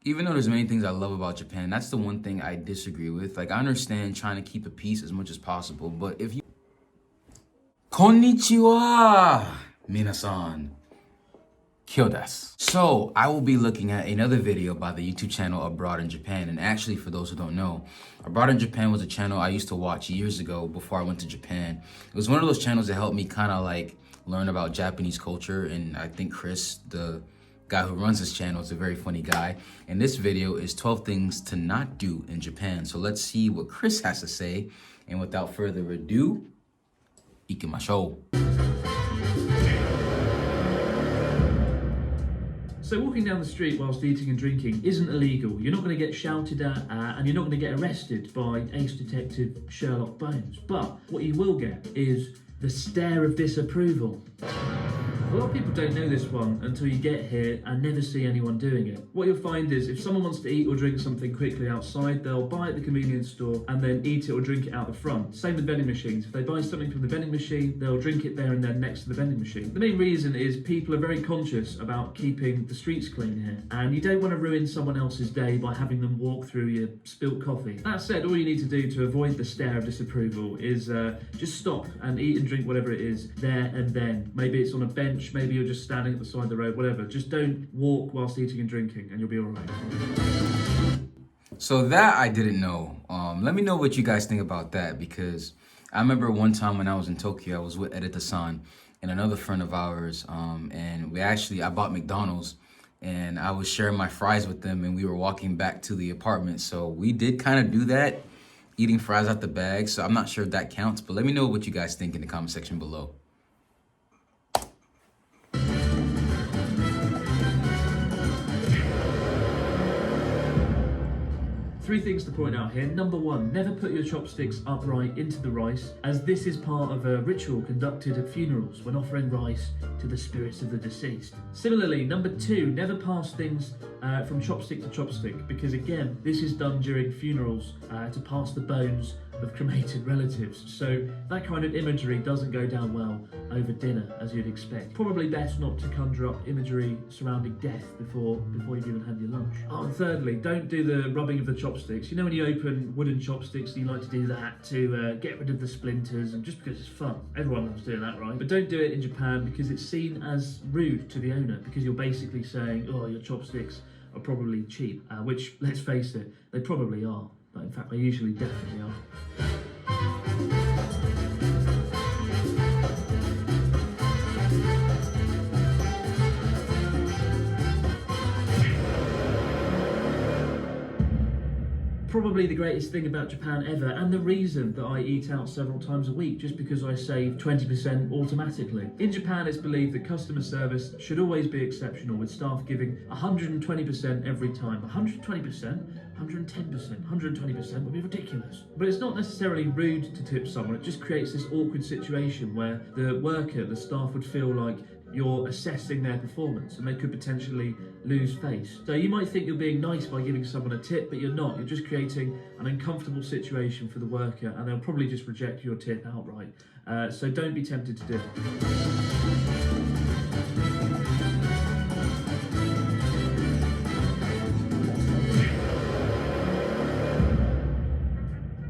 even though there's many things I love about Japan, that's the one thing I disagree with. Like, I understand trying to keep the peace as much as possible, but if you... Konnichiwa, minasan. Kyo desu. So, I will be looking at another video by the YouTube channel Abroad in Japan. And actually, for those who don't know, Abroad in Japan was a channel I used to watch years ago before I went to Japan. It was one of those channels that helped me kind of like learn about Japanese culture. And I think Chris, the guy who runs this channel, is a very funny guy. And this video is 12 things to not do in Japan. So let's see what Chris has to say. And without further ado, ikimashou. So walking down the street whilst eating and drinking isn't illegal. You're not going to get shouted at and you're not going to get arrested by Ace Detective Sherlock Bones. But what you will get is the stare of disapproval. A lot of people don't know this one until you get here and never see anyone doing it. What you'll find is if someone wants to eat or drink something quickly outside, they'll buy it at the convenience store and then eat it or drink it out the front. Same with vending machines. If they buy something from the vending machine, they'll drink it there and then next to the vending machine. The main reason is people are very conscious about keeping the streets clean here, and you don't want to ruin someone else's day by having them walk through your spilt coffee. That said, all you need to do to avoid the stare of disapproval is just stop and eat and drink whatever it is there and then. Maybe it's on a bench, maybe you're just standing at the side of the road, whatever. Just don't walk whilst eating and drinking and you'll be all right. So that I didn't know. Let me know what you guys think about that, because I remember one time when I was in Tokyo, I was with Edita-san and another friend of ours, and I bought McDonald's and I was sharing my fries with them and we were walking back to the apartment. So we did kind of do that, eating fries out the bag. So I'm not sure if that counts, but let me know what you guys think in the comment section below. Three things to point out here. Number one, never put your chopsticks upright into the rice, as this is part of a ritual conducted at funerals when offering rice to the spirits of the deceased. Similarly, number two, never pass things from chopstick to chopstick, because again, this is done during funerals to pass the bones of cremated relatives. So that kind of imagery doesn't go down well over dinner, as you'd expect. Probably best not to conjure up imagery surrounding death before you've even had your lunch. Oh, and thirdly, don't do the rubbing of the chopsticks. You know when you open wooden chopsticks, you like to do that to get rid of the splinters, and just because it's fun. Everyone loves doing that, right? But don't do it in Japan, because it's seen as rude to the owner, because you're basically saying, oh, your chopsticks are probably cheap, which, let's face it, they probably are. But in fact, they usually definitely are. Probably the greatest thing about Japan ever, and the reason that I eat out several times a week, just because I save 20% automatically. In Japan, it's believed that customer service should always be exceptional, with staff giving 120% every time. 120%? 110%, 120% would be ridiculous. But it's not necessarily rude to tip someone, it just creates this awkward situation where the worker, the staff, would feel like you're assessing their performance and they could potentially lose face. So you might think you're being nice by giving someone a tip, but you're not. You're just creating an uncomfortable situation for the worker, and they'll probably just reject your tip outright. So don't be tempted to do it.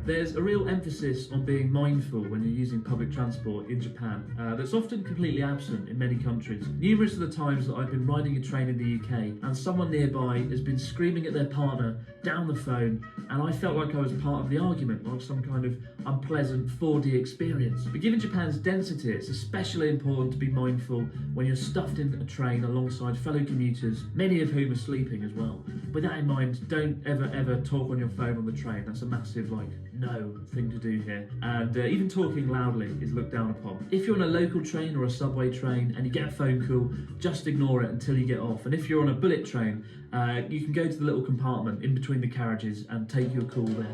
There's a real emphasis on being mindful when you're using public transport in Japan that's often completely absent in many countries. Numerous of the times that I've been riding a train in the UK and someone nearby has been screaming at their partner down the phone, and I felt like I was part of the argument, like some kind of unpleasant 4D experience. But given Japan's density, it's especially important to be mindful when you're stuffed in a train alongside fellow commuters, many of whom are sleeping as well. With that in mind, don't ever talk on your phone on the train. That's a massive no thing to do here, and even talking loudly is looked down upon. If you're on a local train or a subway train and you get a phone call, just ignore it until you get off. And if you're on a bullet train, you can go to the little compartment in between the carriages and take your call there.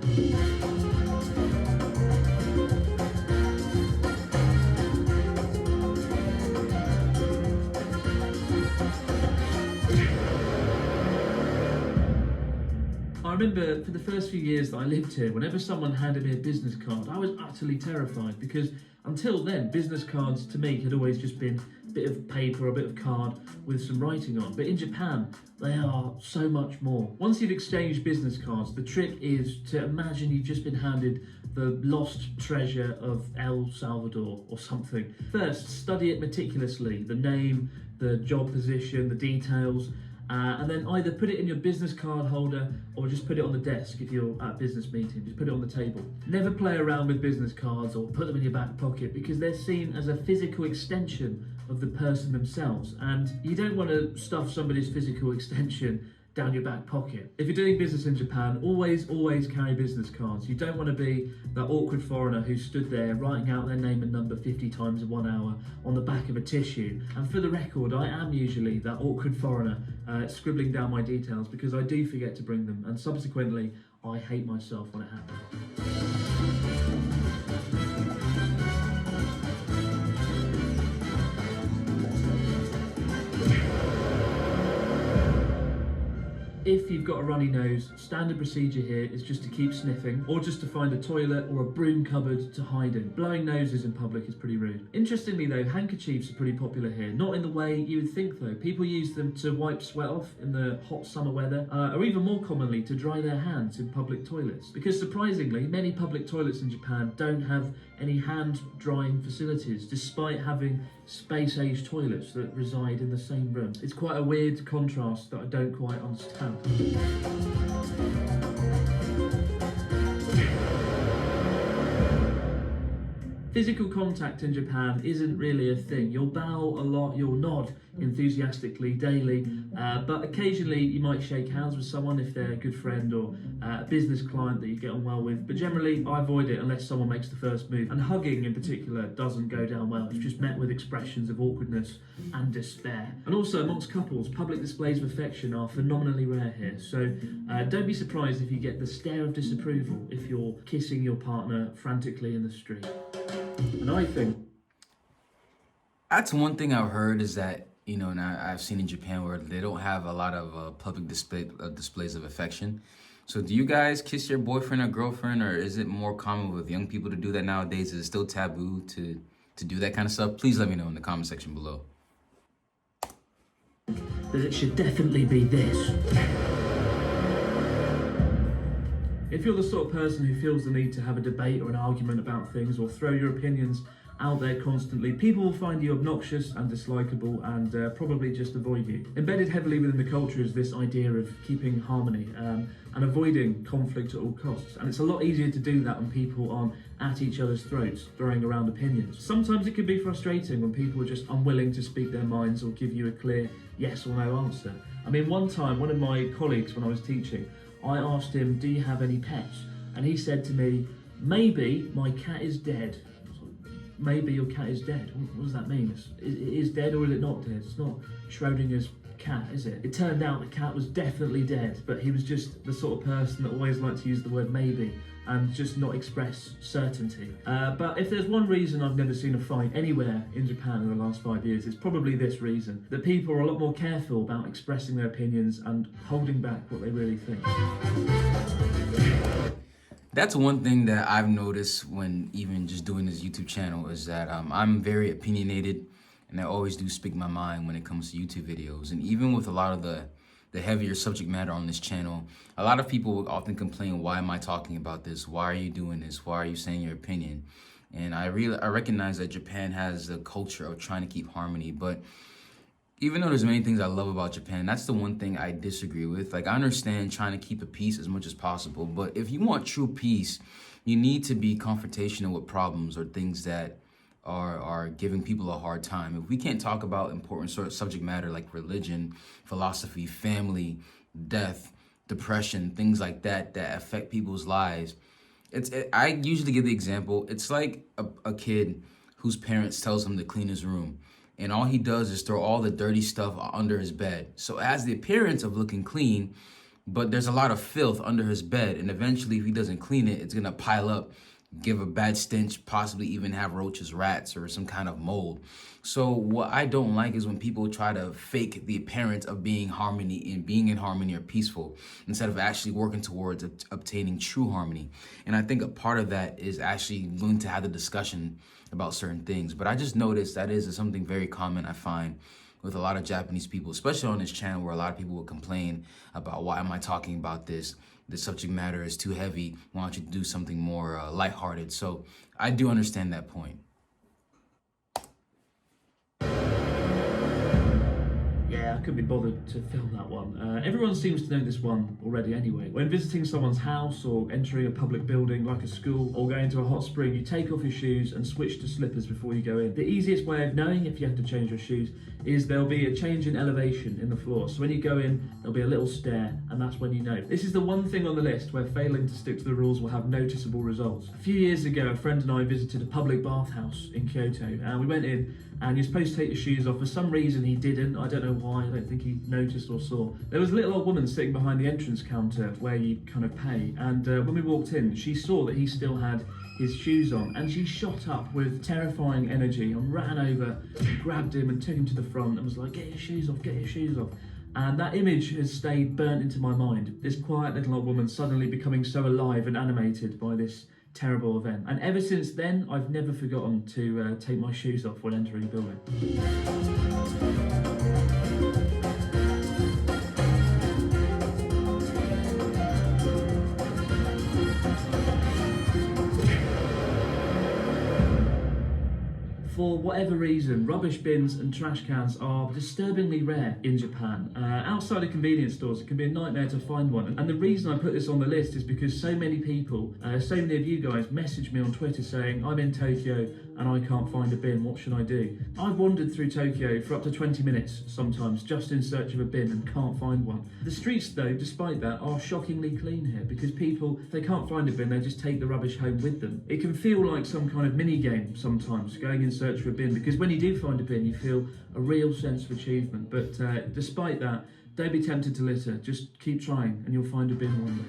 I remember for the first few years that I lived here, whenever someone handed me a business card, I was utterly terrified, because until then, business cards to me had always just been bit of paper or a bit of card with some writing on. But in Japan, they are so much more. Once you've exchanged business cards, the trick is to imagine you've just been handed the lost treasure of El Salvador or something. First, study it meticulously, the name, the job position, the details, and then either put it in your business card holder or just put it on the desk if you're at a business meeting. Just put it on the table. Never play around with business cards or put them in your back pocket because they're seen as a physical extension of the person themselves, and you don't want to stuff somebody's physical extension down your back pocket. If you're doing business in Japan, always carry business cards. You don't want to be that awkward foreigner who stood there writing out their name and number 50 times in 1 hour on the back of a tissue. And for the record, I am usually that awkward foreigner scribbling down my details because I do forget to bring them, and subsequently, I hate myself when it happens. If you've got a runny nose, standard procedure here is just to keep sniffing or just to find a toilet or a broom cupboard to hide in. Blowing noses in public is pretty rude. Interestingly though, handkerchiefs are pretty popular here. Not in the way you would think though. People use them to wipe sweat off in the hot summer weather, or even more commonly to dry their hands in public toilets. Because surprisingly, many public toilets in Japan don't have any hand drying facilities, despite having space-age toilets that reside in the same room. It's quite a weird contrast that I don't quite understand. Physical contact in Japan isn't really a thing. You'll bow a lot, you'll nod enthusiastically daily, but occasionally you might shake hands with someone if they're a good friend or a business client that you get on well with, but generally I avoid it unless someone makes the first move. And hugging in particular doesn't go down well. It's just met with expressions of awkwardness and despair. And also amongst couples, public displays of affection are phenomenally rare here, so don't be surprised if you get the stare of disapproval if you're kissing your partner frantically in the street. And I think that's one thing I've heard is that, you know, and I've seen in Japan where they don't have a lot of public displays of affection. So do you guys kiss your boyfriend or girlfriend, or is it more common with young people to do that nowadays? Is it still taboo to do that kind of stuff? Please let me know in the comment section below. That it should definitely be this. If you're the sort of person who feels the need to have a debate or an argument about things or throw your opinions out there constantly, people will find you obnoxious and dislikable and probably just avoid you. Embedded heavily within the culture is this idea of keeping harmony and avoiding conflict at all costs. And it's a lot easier to do that when people aren't at each other's throats, throwing around opinions. Sometimes it can be frustrating when people are just unwilling to speak their minds or give you a clear yes or no answer. I mean, one time, one of my colleagues when I was teaching, I asked him, do you have any pets? And he said to me, maybe my cat is dead. Maybe your cat is dead. What does that mean? It is dead or is it not dead? It's not Schrodinger's cat, is it? It turned out the cat was definitely dead, but he was just the sort of person that always liked to use the word maybe and just not express certainty. But if there's one reason I've never seen a fight anywhere in Japan in the last 5 years, it's probably this reason. That people are a lot more careful about expressing their opinions and holding back what they really think. That's one thing that I've noticed when even just doing this YouTube channel is that I'm very opinionated, and I always do speak my mind when it comes to YouTube videos. And even with a lot of the heavier subject matter on this channel, a lot of people will often complain, why am I talking about this? Why are you doing this? Why are you saying your opinion? And I recognize that Japan has a culture of trying to keep harmony, but even though there's many things I love about Japan, that's the one thing I disagree with. Like, I understand trying to keep the peace as much as possible, but if you want true peace, you need to be confrontational with problems or things that are giving people a hard time. If we can't talk about important sort of subject matter like religion, philosophy, family, death, depression, things like that affect people's lives, I usually give the example, it's like a kid whose parents tells him to clean his room, and all he does is throw all the dirty stuff under his bed. So it has the appearance of looking clean, but there's a lot of filth under his bed, and eventually if he doesn't clean it, it's gonna pile up, give a bad stench, possibly even have roaches, rats, or some kind of mold. So what I don't like is when people try to fake the appearance of being harmony and being in harmony or peaceful instead of actually working towards obtaining true harmony. And I think a part of that is actually willing to have the discussion about certain things. But I just noticed that is something very common I find with a lot of Japanese people, especially on this channel, where a lot of people will complain about, why am I talking about this? This subject matter is too heavy. Why don't you do something more lighthearted? So I do understand that point. Yeah, I couldn't be bothered to film that one. Everyone seems to know this one already anyway. When visiting someone's house or entering a public building like a school or going to a hot spring, you take off your shoes and switch to slippers before you go in. The easiest way of knowing if you have to change your shoes is there'll be a change in elevation in the floor. So when you go in, there'll be a little stair, and that's when you know. This is the one thing on the list where failing to stick to the rules will have noticeable results. A few years ago, a friend and I visited a public bathhouse in Kyoto, and we went in, and you're supposed to take your shoes off. For some reason he didn't. I don't know why. I don't think he noticed or saw. There was a little old woman sitting behind the entrance counter where you kind of pay, and when we walked in, she saw that he still had his shoes on, and she shot up with terrifying energy and ran over and grabbed him and took him to the front and was like, get your shoes off, get your shoes off. And that image has stayed burnt into my mind. This quiet little old woman suddenly becoming so alive and animated by this terrible event. And ever since then, I've never forgotten to take my shoes off when entering a building. For whatever reason, rubbish bins and trash cans are disturbingly rare in Japan. Outside of convenience stores, it can be a nightmare to find one. And the reason I put this on the list is because so many people, so many of you guys message me on Twitter saying, I'm in Tokyo and I can't find a bin, what should I do? I've wandered through Tokyo for up to 20 minutes sometimes, just in search of a bin and can't find one. The streets though, despite that, are shockingly clean here because people, if they can't find a bin, they just take the rubbish home with them. It can feel like some kind of mini game sometimes, going in search for a bin, because when you do find a bin, you feel a real sense of achievement. But despite that, don't be tempted to litter. Just keep trying and you'll find a bin one day.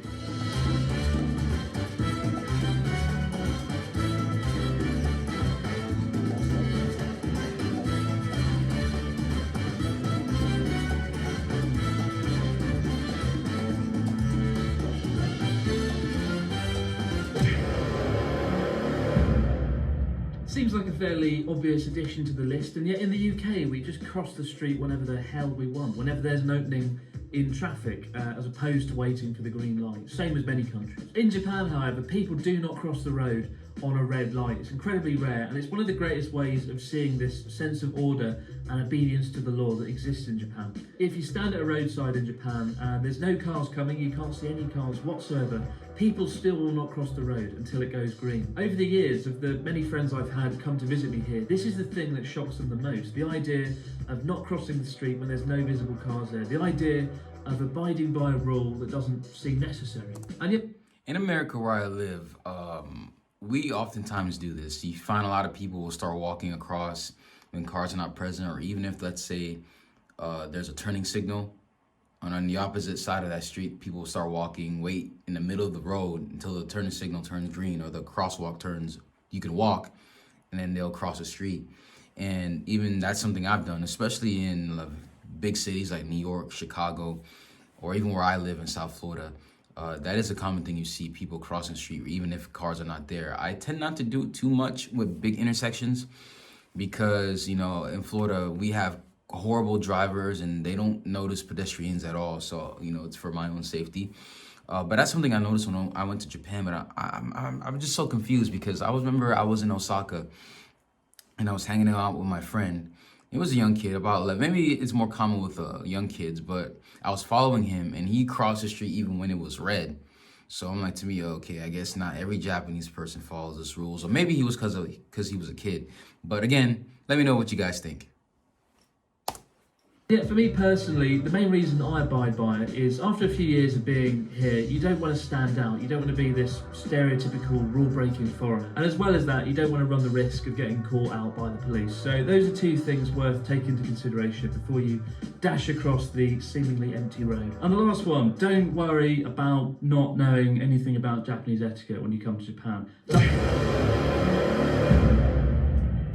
Seems like a fairly obvious addition to the list, and yet in the UK we just cross the street whenever the hell we want, whenever there's an opening in traffic, as opposed to waiting for the green light, same as many countries. In Japan, however, people do not cross the road on a red light. It's incredibly rare, and it's one of the greatest ways of seeing this sense of order and obedience to the law that exists in Japan. If you stand at a roadside in Japan and there's no cars coming, you can't see any cars whatsoever, people still will not cross the road until it goes green. Over the years of the many friends I've had come to visit me here, this is the thing that shocks them the most. The idea of not crossing the street when there's no visible cars there. The idea of abiding by a rule that doesn't seem necessary. And yet, in America where I live, we oftentimes do this. You find a lot of people will start walking across when cars are not present, or even if, let's say, there's a turning signal, and on the opposite side of that street, people will start walking, wait in the middle of the road until the turning signal turns green or the crosswalk turns, you can walk, and then they'll cross the street. And even that's something I've done, especially in big cities like New York, Chicago, or even where I live in South Florida. That is a common thing you see, people crossing the street, even if cars are not there. I tend not to do it too much with big intersections because, you know, in Florida, we have horrible drivers and they don't notice pedestrians at all. So, you know, it's for my own safety. But that's something I noticed when I went to Japan. But I'm just so confused because I remember I was in Osaka and I was hanging out with my friend. He was a young kid, about 11. Maybe it's more common with young kids, but I was following him and he crossed the street even when it was red. So I'm like, to me, okay, I guess not every Japanese person follows this rules. Or maybe he was because he was a kid. But again, let me know what you guys think. Yeah, for me personally, the main reason I abide by it is after a few years of being here, you don't want to stand out. You don't want to be this stereotypical rule-breaking foreigner. And as well as that, you don't want to run the risk of getting caught out by the police. So those are two things worth taking into consideration before you dash across the seemingly empty road. And the last one, don't worry about not knowing anything about Japanese etiquette when you come to Japan.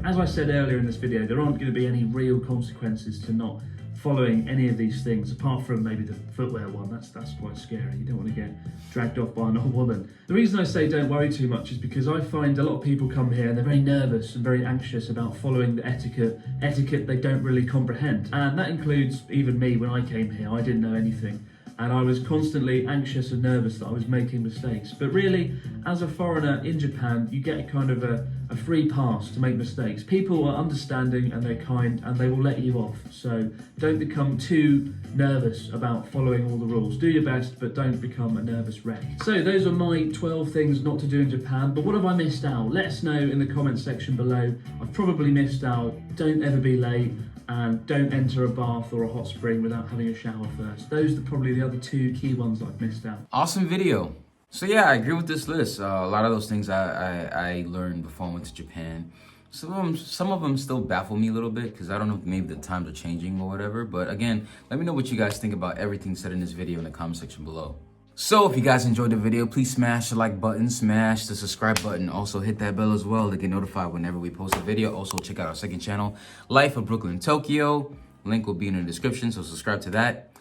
As I said earlier in this video, there aren't going to be any real consequences to not following any of these things, apart from maybe the footwear one. That's quite scary. You don't want to get dragged off by an old woman. The reason I say don't worry too much is because I find a lot of people come here and they're very nervous and very anxious about following the etiquette they don't really comprehend. And that includes even me. When I came here, I didn't know anything. And I was constantly anxious and nervous that I was making mistakes. But really, as a foreigner in Japan, you get kind of a free pass to make mistakes. People are understanding and they're kind and they will let you off. So don't become too nervous about following all the rules. Do your best, but don't become a nervous wreck. So those are my 12 things not to do in Japan. But what have I missed out? Let us know in the comments section below. I've probably missed out. Don't ever be late. And don't enter a bath or a hot spring without having a shower first. Those are probably the other two key ones that I've missed out. Awesome video. So yeah, I agree with this list. A lot of those things I learned before I went to Japan. Some of them still baffle me a little bit because I don't know if maybe the times are changing or whatever. But again, let me know what you guys think about everything said in this video in the comment section below. So if you guys enjoyed the video, please smash the like button, smash the subscribe button. Also hit that bell as well to get notified whenever we post a video. Also check out our second channel, Life of Brooklyn, Tokyo. Link will be in the description, so subscribe to that.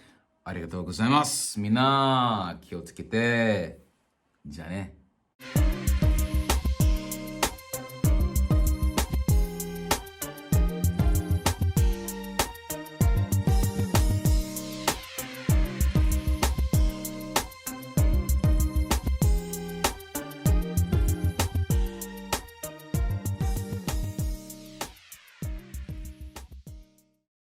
ありがとうございます。みんな気をつけて。じゃあね。